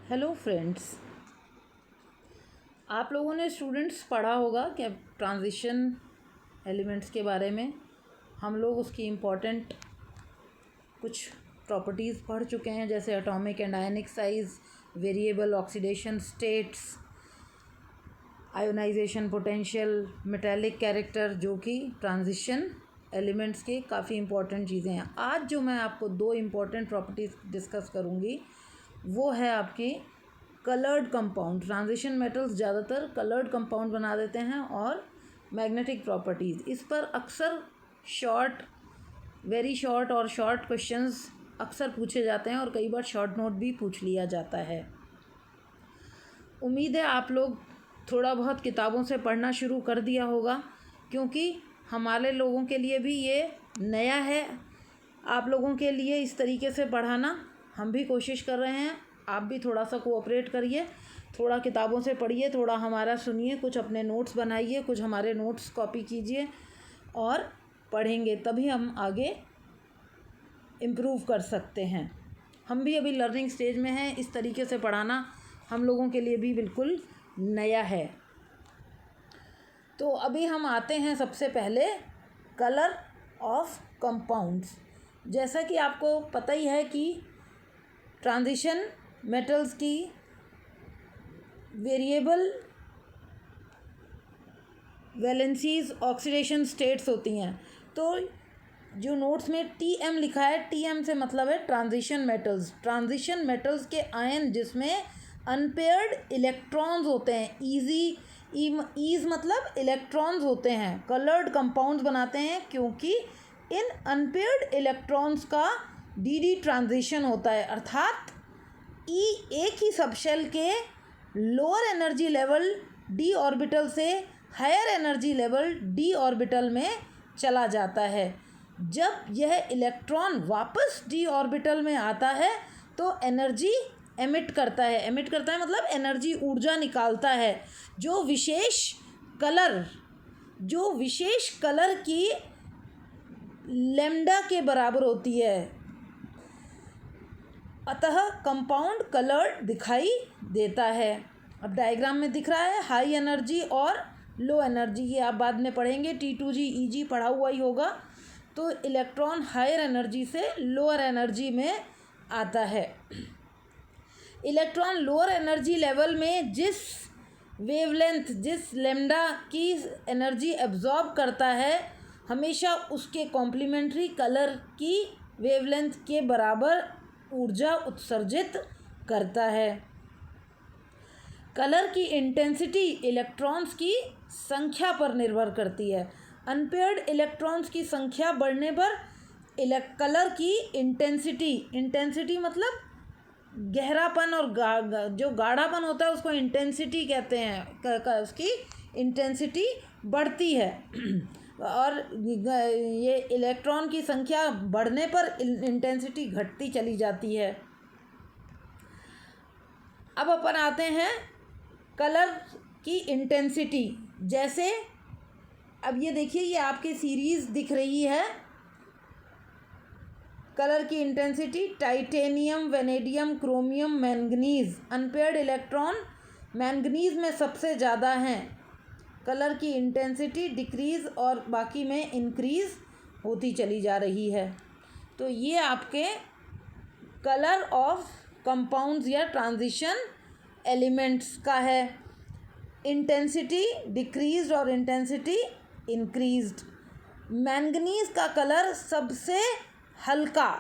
Hello friends, आप लोगों ने स्टूडेंट्स पढ़ा होगा कि ट्रांजिशन एलिमेंट्स के बारे में हम लोग उसकी इम्पोर्टेंट कुछ प्रॉपर्टीज़ पढ़ चुके हैं, जैसे atomic and ionic size, variable oxidation states, ionization potential, metallic character, जो कि ट्रांजिशन एलिमेंट्स के काफ़ी इम्पोर्टेंट चीज़ें हैं। आज जो मैं आपको दो इम्पोर्टेंट प्रॉपर्टीज़ डिस्कस करूँगी वो है आपकी कलर्ड कंपाउंड। ट्रांजिशन मेटल्स ज़्यादातर कलर्ड कंपाउंड बना देते हैं और मैग्नेटिक प्रॉपर्टीज़। इस पर अक्सर वेरी शॉर्ट और शॉर्ट क्वेश्चंस अक्सर पूछे जाते हैं और कई बार शॉर्ट नोट भी पूछ लिया जाता है। उम्मीद है आप लोग थोड़ा बहुत किताबों से पढ़ना शुरू कर दिया होगा, क्योंकि हमारे लोगों के लिए भी ये नया है। आप लोगों के लिए इस तरीके से पढ़ाना हम भी कोशिश कर रहे हैं। आप भी थोड़ा सा कोऑपरेट करिए, थोड़ा किताबों से पढ़िए, थोड़ा हमारा सुनिए, कुछ अपने नोट्स बनाइए, कुछ हमारे नोट्स कॉपी कीजिए और पढ़ेंगे, तभी हम आगे इम्प्रूव कर सकते हैं। हम भी अभी लर्निंग स्टेज में हैं। इस तरीके से पढ़ाना हम लोगों के लिए भी बिल्कुल नया है। तो अभी हम आते हैं सबसे पहले कलर ऑफ कंपाउंड्स। जैसा कि आपको पता ही है कि ट्रांजिशन मेटल्स की वेरिएबल वैलेंसीज ऑक्सीडेशन स्टेट्स होती हैं। तो जो नोट्स में TM लिखा है, TM से मतलब है ट्रांजिशन मेटल्स। ट्रांजिशन मेटल्स के आयन जिसमें अनपेयर्ड इलेक्ट्रॉन्स होते हैं, ईज मतलब इलेक्ट्रॉन्स होते हैं, कलर्ड कंपाउंड्स बनाते हैं, क्योंकि इन अनपेयर्ड इलेक्ट्रॉन्स का डी ट्रांजिशन होता है, अर्थात एक ही सबशेल के lower energy level d orbital से higher energy level d orbital में चला जाता है। जब यह इलेक्ट्रॉन वापस डी ऑर्बिटल में आता है तो एनर्जी एमिट करता है मतलब एनर्जी, ऊर्जा निकालता है, जो विशेष कलर की लैम्डा के बराबर होती है। अतः कंपाउंड कलर्ड दिखाई देता है। अब डायग्राम में दिख रहा है हाई एनर्जी और लो एनर्जी, ये आप बाद में पढ़ेंगे, T2G EG पढ़ा हुआ ही होगा। तो इलेक्ट्रॉन हायर एनर्जी से लोअर एनर्जी में आता है। इलेक्ट्रॉन लोअर एनर्जी लेवल में जिस वेवलेंथ, जिस लैम्डा की एनर्जी एब्जॉर्ब करता है, हमेशा उसके कॉम्प्लीमेंट्री कलर की वेवलेंथ के बराबर ऊर्जा उत्सर्जित करता है। कलर की इंटेंसिटी इलेक्ट्रॉन्स की संख्या पर निर्भर करती है। अनपेयर्ड इलेक्ट्रॉन्स की संख्या बढ़ने पर कलर की इंटेंसिटी मतलब गहरापन और जो गाढ़ापन होता है उसको इंटेंसिटी कहते हैं, उसकी इंटेंसिटी बढ़ती है। और ये इलेक्ट्रॉन की संख्या बढ़ने पर इंटेंसिटी घटती चली जाती है। अब अपन आते हैं कलर की इंटेंसिटी। जैसे अब ये देखिए, ये आपकी सीरीज़ दिख रही है। कलर की intensity titanium, vanadium, chromium, manganese. Unpaired electron manganese में सबसे ज़्यादा हैं। कलर की इंटेंसिटी डिक्रीज़ और बाकी में इंक्रीज़ होती चली जा रही है। तो ये आपके कलर ऑफ कंपाउंड्स या ट्रांजिशन एलिमेंट्स का है। इंटेंसिटी डिक्रीज्ड और इंटेंसिटी इंक्रीज्ड। मैंगनीज का कलर सबसे हल्का,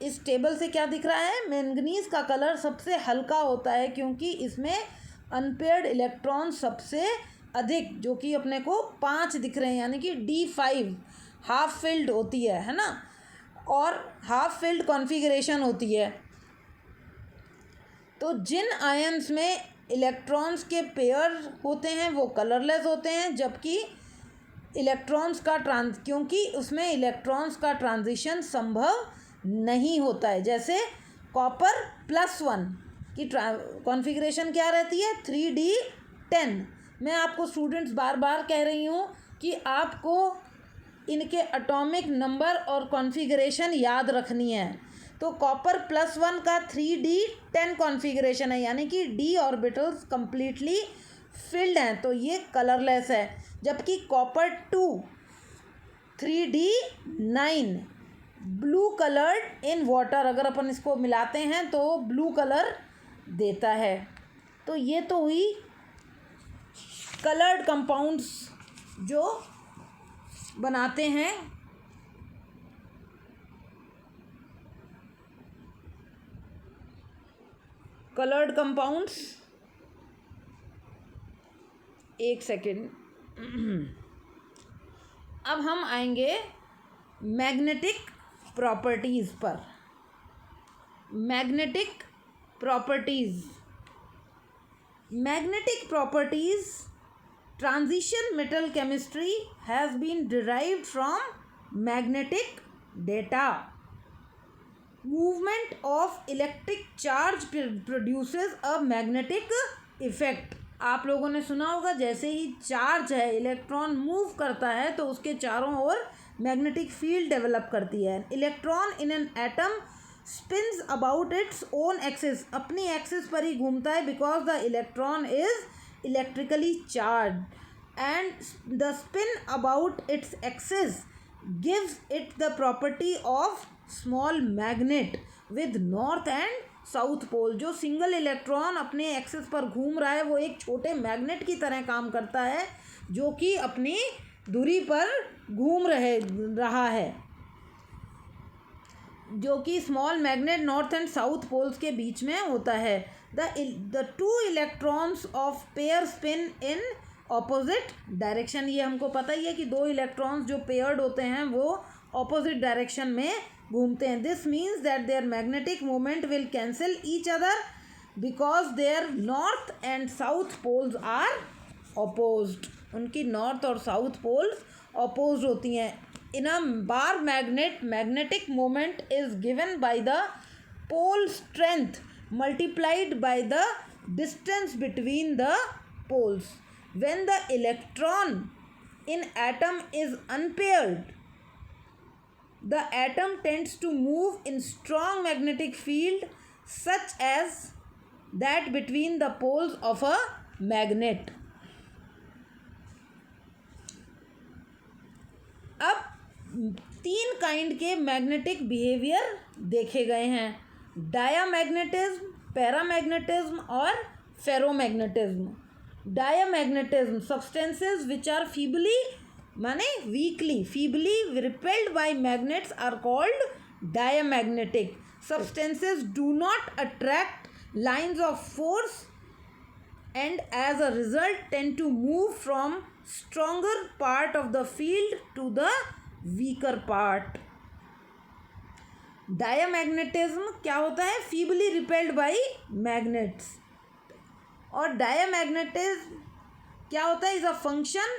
इस टेबल से क्या दिख रहा है, मैंगनीज का कलर सबसे हल्का होता है, क्योंकि इसमें अनपेयर्ड इलेक्ट्रॉन सबसे अधिक, जो कि अपने को 5 दिख रहे हैं, यानी कि D5 हाफ फिल्ड होती है ना, और हाफ फिल्ड कॉन्फ़िगरेशन होती है। तो जिन आयन्स में इलेक्ट्रॉन्स के पेयर होते हैं वो कलरलेस होते हैं, जबकि क्योंकि उसमें इलेक्ट्रॉन्स का ट्रांजिशन संभव नहीं होता है। जैसे कॉपर +1 की कॉन्फ़िगरेशन क्या रहती है, 3D10। मैं आपको स्टूडेंट्स बार बार कह रही हूँ कि आपको इनके एटॉमिक नंबर और कॉन्फ़िगरेशन याद रखनी है। तो कॉपर +1 का 3d10 कॉन्फ़िगरेशन है, यानी कि d ऑर्बिटल्स कंप्लीटली फिल्ड हैं, तो ये कलरलेस है। जबकि copper 2 3d9 blue coloured in water, अगर अपन इसको मिलाते हैं तो ब्लू कलर देता है। तो ये तो हुई कलर्ड कंपाउंड्स जो बनाते हैं कलर्ड कंपाउंड्स। एक सेकेंड, अब हम आएंगे मैग्नेटिक प्रॉपर्टीज़ पर। Magnetic properties, magnetic properties transition metal chemistry has been derived from magnetic data. Movement of electric charge produces a magnetic effect. आप लोगों ने सुना होगा, जैसे ही चार्ज है, इलेक्ट्रॉन मूव करता है तो उसके चारों ओर मैग्नेटिक फील्ड डेवलप करती है। Electron in an atom spins about its own axis, अपनी एक्सिस पर ही घूमता है, because the electron is electrically charge and the spin about its axis gives it the property of small magnet with north and south pole. जो single electron अपने axis पर घूम रहा है वो एक छोटे मैग्नेट की तरह काम करता है, जो कि अपनी दूरी पर घूम रहा है, जो कि small magnet north and south poles के बीच में होता है। The two electrons of pair spin in opposite direction. ये हमको पता ही है कि दो इलेक्ट्रॉन्स जो पेयर्ड होते हैं वो ऑपोजिट डायरेक्शन में घूमते हैं। This means that their magnetic moment will cancel each other because their north and south poles are opposed. उनकी नॉर्थ और साउथ पोल्स अपोज्ड होती हैं। In a bar magnet, magnetic moment is given by the pole strength multiplied by the distance between the poles. When the electron in atom is unpaired, the atom tends to move in strong magnetic field such as that between the poles of a magnet. अब तीन kind के magnetic behaviour देखे गए हैं, diamagnetism, paramagnetism और ferromagnetism. Diamagnetism, substances which are feebly माने weakly, feebly repelled by magnets are called diamagnetic. Substances do not attract lines of force and as a result tend to move from stronger part of the field to the weaker part. Diamagnetism क्या होता है? Feebly repelled by magnets. और diamagnetism क्या होता है? Is a function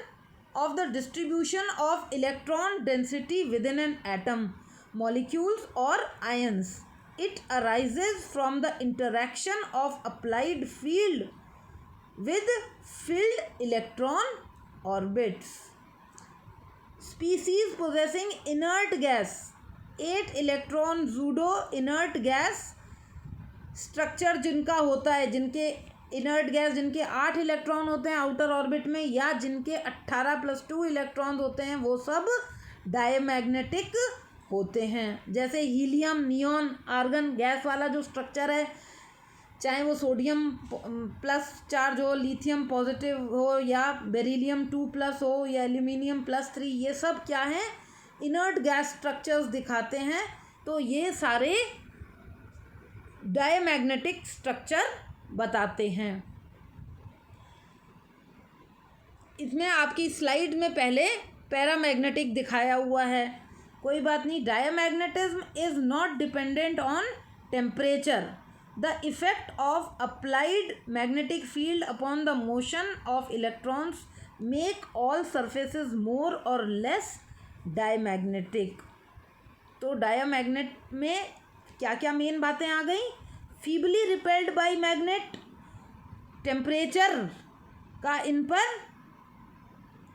of the distribution of electron density with in an atom, molecules और ions. It arises from the interaction of applied field with filled electron orbits. Species possessing inert gas 8 electron pseudo inert gas structure जिनका होता है, जिनके inert gas जिनके 8 electron होते हैं outer orbit में, या जिनके 18 + 2 इलेक्ट्रॉन होते हैं, वो सब डायमैग्नेटिक होते हैं। जैसे हीलियम, नियॉन, आर्गन गैस वाला जो स्ट्रक्चर है, चाहे वो सोडियम प्लस चार्ज हो, लिथियम पॉजिटिव हो, या बेरिलियम 2+ हो, या एल्यूमिनियम +3, ये सब क्या हैं? इनर्ट गैस स्ट्रक्चर्स दिखाते हैं। तो ये सारे डायमैग्नेटिक स्ट्रक्चर बताते हैं। इसमें आपकी स्लाइड में पहले पैरामैग्नेटिक दिखाया हुआ है, कोई बात नहीं। Diamagnetism is not dependent on temperature. The effect of applied magnetic field upon the motion of electrons make all surfaces more और लेस डायमैग्नेटिक। तो डायमैग्नेट में क्या क्या मेन बातें आ गई? Feebly repelled by magnet, temperature का इन पर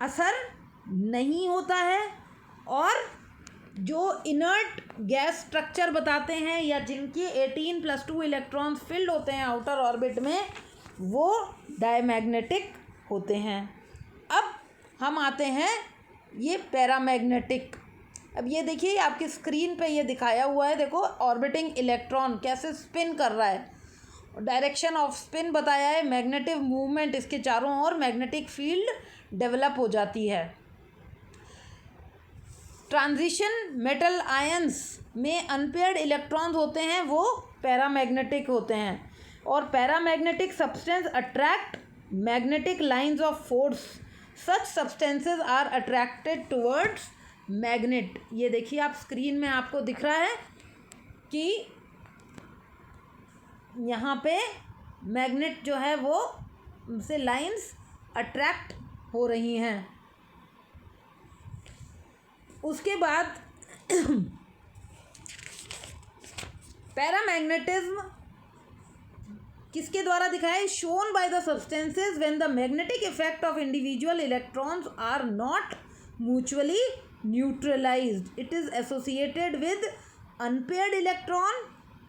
असर नहीं होता है, और जो इनर्ट गैस स्ट्रक्चर बताते हैं या जिनके 18+2 इलेक्ट्रॉन्स फिल्ड होते हैं आउटर ऑर्बिट में, वो डायमैग्नेटिक होते हैं। अब हम आते हैं ये पैरामैग्नेटिक। अब ये देखिए आपकी स्क्रीन पे ये दिखाया हुआ है, देखो ऑर्बिटिंग इलेक्ट्रॉन कैसे स्पिन कर रहा है, डायरेक्शन ऑफ स्पिन बताया है, मैग्नेटिक मूवमेंट, इसके चारों ओर मैग्नेटिक फील्ड डेवलप हो जाती है। ट्रांजिशन मेटल आयंस में अनपेयर्ड इलेक्ट्रॉन्स होते हैं, वो पैरामैग्नेटिक होते हैं। और paramagnetic substance attract magnetic lines of force, such substances are attracted towards magnet. ये देखिए आप स्क्रीन में आपको दिख रहा है कि यहाँ पे मैग्नेट जो है वो से लाइंस अट्रैक्ट हो रही हैं। उसके बाद पैरामैग्नेटिज्म किसके द्वारा दिखाया है? Shown by the substances when the magnetic effect of individual electrons are not mutually neutralised. It is associated with unpaired electron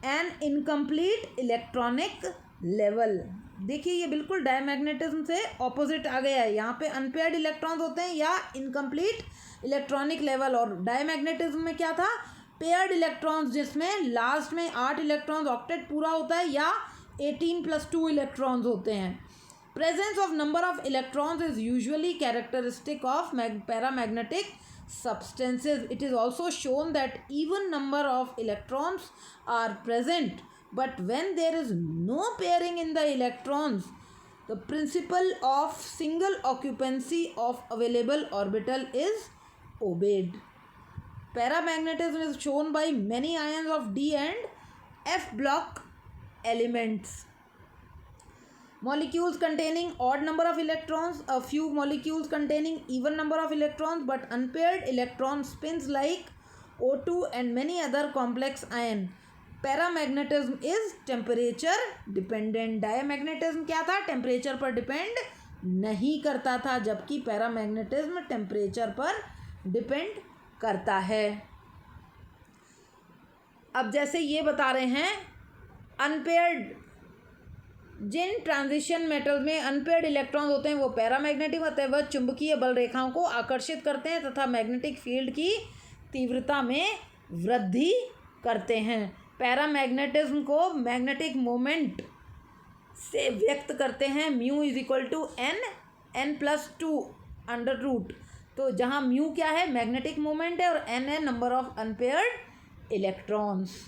and incomplete electronic level. देखिए ये बिल्कुल डायमैग्नेटिज्म से ऑपोजिट आ गया है। यहाँ पे अनपेयर्ड इलेक्ट्रॉन्स होते हैं या इनकम्प्लीट इलेक्ट्रॉनिक लेवल, और डायमैग्नेटिज्म में क्या था? पेयर्ड इलेक्ट्रॉन्स, जिसमें लास्ट में 8 इलेक्ट्रॉन्स ऑक्टेट पूरा होता है या 18+2 इलेक्ट्रॉन्स होते हैं। Presence of number of electrons is usually characteristic of paramagnetic substances. It is also shown that even number of electrons are present, but when there is no pairing in the electrons, the principle of single occupancy of available orbital is obeyed. Paramagnetism is shown by many ions of d and f block elements. Molecules containing odd number of electrons, a few molecules containing even number of electrons, but unpaired electron spins like O2 and many other complex ion. Paramagnetism is temperature dependent. Diamagnetism क्या था? Temperature पर depend नहीं करता था, जबकि paramagnetism temperature पर depend करता है। अब जैसे ये बता रहे हैं अनपेयर्ड, जिन ट्रांजिशन मेटल में अनपेयर्ड इलेक्ट्रॉन्स होते हैं वो पैरामैग्नेटिक होते हैं, वह चुंबकीय बल रेखाओं को आकर्षित करते हैं तथा मैग्नेटिक फील्ड की तीव्रता में वृद्धि करते हैं। पैरामैग्नेटिज्म को मैग्नेटिक मोमेंट से व्यक्त करते हैं। Mu is equal to n+2 under root. तो जहाँ म्यू क्या है? मैग्नेटिक मोमेंट है, और n है नंबर ऑफ अनपेयर्ड इलेक्ट्रॉन्स।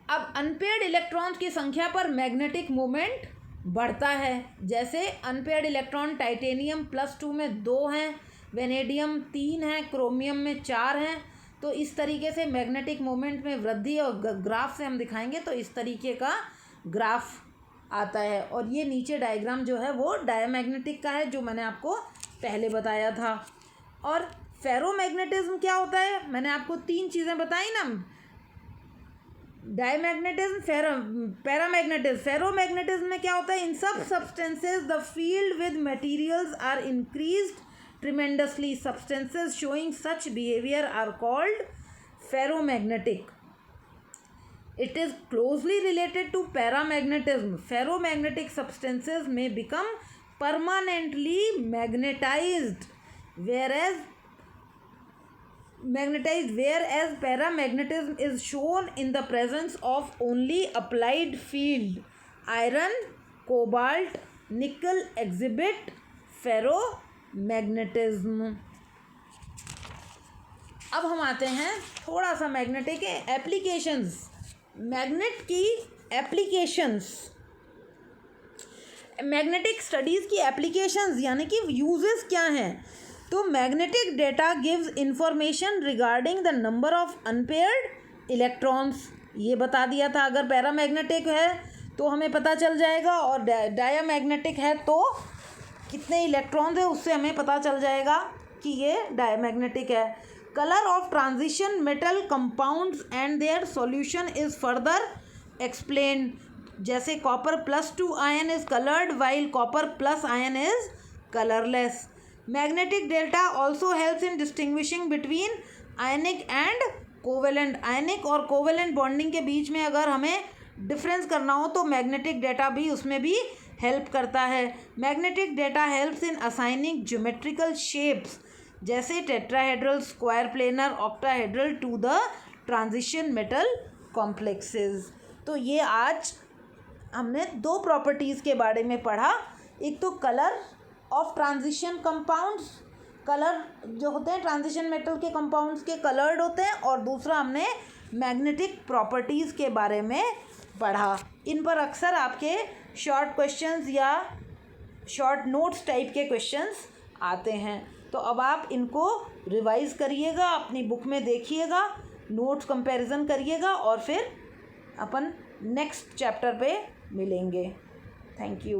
अब अनपेयर्ड इलेक्ट्रॉन्स की संख्या पर मैग्नेटिक मोमेंट बढ़ता है। जैसे अनपेयर्ड इलेक्ट्रॉन टाइटेनियम +2 में 2 हैं, वेनेडियम 3 हैं, क्रोमियम में 4 हैं। तो इस तरीके से मैग्नेटिक मोमेंट में वृद्धि, और ग्राफ से हम दिखाएंगे तो इस तरीके का ग्राफ आता है। और ये नीचे डायग्राम जो है वो डायमैग्नेटिक का है, जो मैंने आपको पहले बताया था। और फेरोमैग्नेटिज्म क्या होता है? मैंने आपको 3 चीज़ें बताई ना, डायमैग्नेटिज्म, पैरामैग्नेटिज्म। फेरोमैग्नेटिज्म में क्या होता है? इन सब substances the field with materials are increased tremendously. Substances showing such behaviour are called ferromagnetic. It is closely related to paramagnetism. Ferromagnetic substances में become permanently magnetised, whereas paramagnetism is shown in the presence of only applied field. Iron, cobalt, nickel exhibit ferromagnetism. अब हम आते हैं थोड़ा सा magnetic applications. Magnet की applications, magnetic studies की applications यानी कि यूजेस क्या हैं? तो magnetic data gives information regarding the number of unpaired electrons. ये बता दिया था, अगर पैरामैग्नेटिक है तो हमें पता चल जाएगा, और डायमैग्नेटिक है तो कितने इलेक्ट्रॉन्स है उससे हमें पता चल जाएगा कि ये डायमैग्नेटिक है। Colour of transition metal compounds and their solution is further explain. जैसे copper +2 ion is coloured while copper+ ion is colourless. Magnetic data also helps in distinguishing between ionic and covalent. Ionic और covalent bonding के बीच में अगर हमें difference करना हो तो मैग्नेटिक डेटा भी उसमें भी हेल्प करता है। Magnetic data helps in assigning geometrical shapes जैसे tetrahedral, square planar, octahedral to the transition metal complexes. तो ये आज हमने दो प्रॉपर्टीज़ के बारे में पढ़ा। एक तो colour of transition compounds, colour जो होते हैं ट्रांजिशन मेटल के कंपाउंड्स के कलर्ड होते हैं, और दूसरा हमने मैग्नेटिक प्रॉपर्टीज़ के बारे में पढ़ा। इन पर अक्सर आपके शॉर्ट क्वेश्चंस या शॉर्ट नोट्स टाइप के क्वेश्चंस आते हैं। तो अब आप इनको रिवाइज़ करिएगा, अपनी बुक में देखिएगा, नोट्स कंपैरिजन करिएगा, और फिर अपन नेक्स्ट चैप्टर पे मिलेंगे। Thank you.